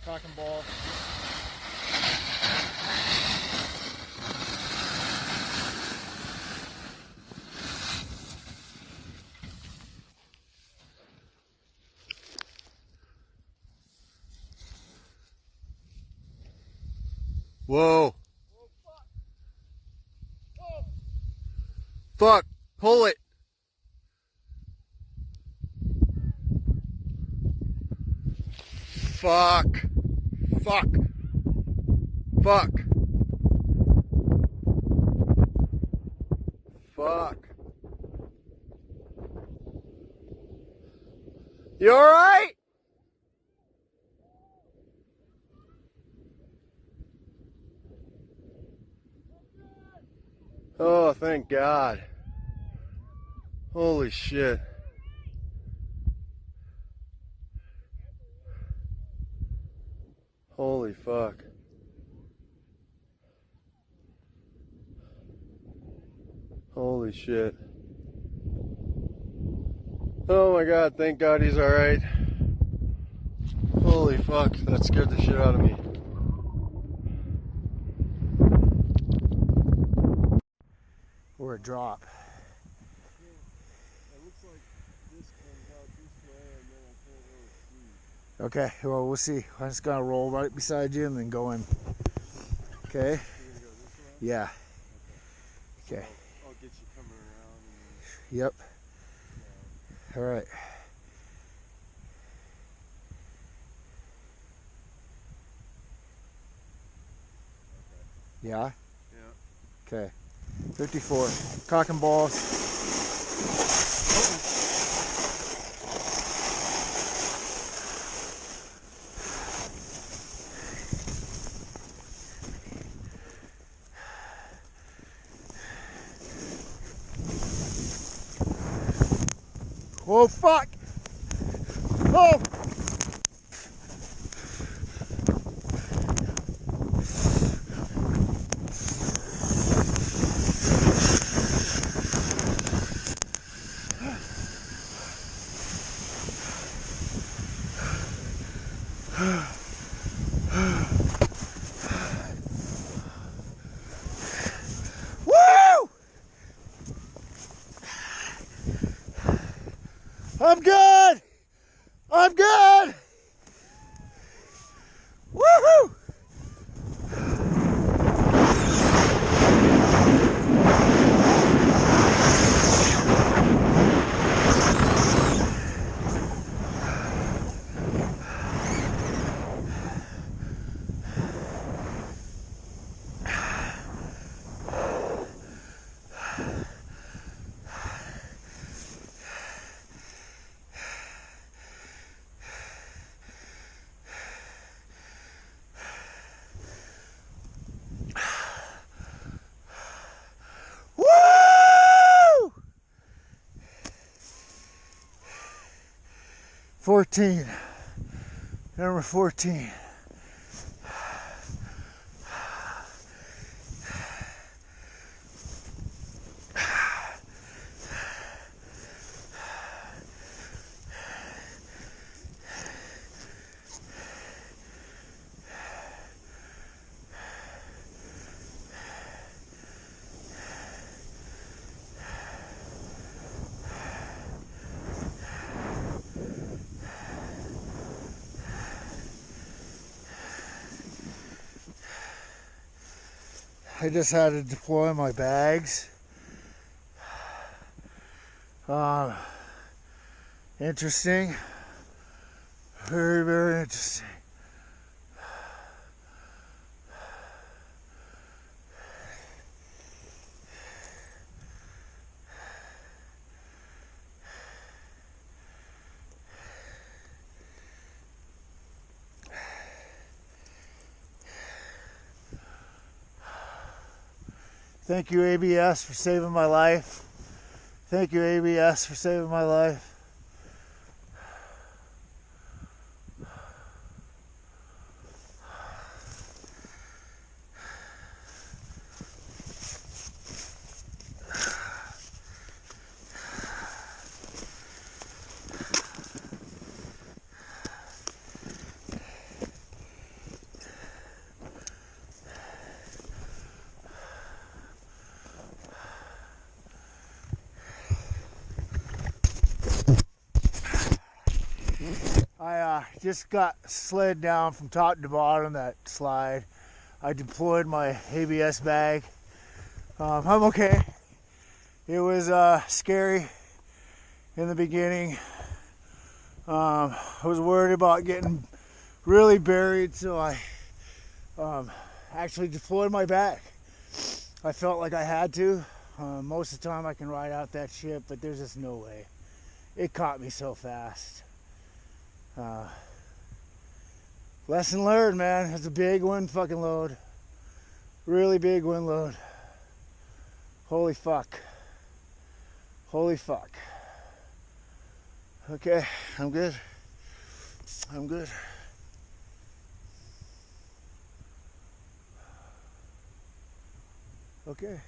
cock and ball. Whoa. Fuck. Pull it. Fuck. Fuck. Fuck. Fuck. You alright? Oh, thank God. Holy shit. Holy fuck. Holy shit. Oh my God, thank God he's alright. Holy fuck, that scared the shit out of me. Or a drop. It looks like this comes out this way and then I can't really see. Okay, well, we'll see. I'm just gonna roll right beside you and then go in. Okay? You're gonna go this way? Yeah. Okay. Okay. I'll get you coming around. And Yep. All right. Yeah? Yeah. Okay. 54. Cock and balls. Oh, fuck! Oh! Woo! I'm good! I'm good! Woohoo! Woo! 14. Number 14. I just had to deploy my bags. Interesting. Very, very interesting. Thank you, ABS, for saving my life. Thank you, ABS, for saving my life. just got slid down from top to bottom that slide. I deployed my ABS bag. I'm okay. It was scary in the beginning. I was worried about getting really buried, so I actually deployed my bag. I felt like I had to. Most of the time I can ride out that shit, but there's just no way. It caught me so fast. Lesson learned, man. It's a big wind fucking load. Really big wind load. Holy fuck. Holy fuck. Okay, I'm good. I'm good. Okay.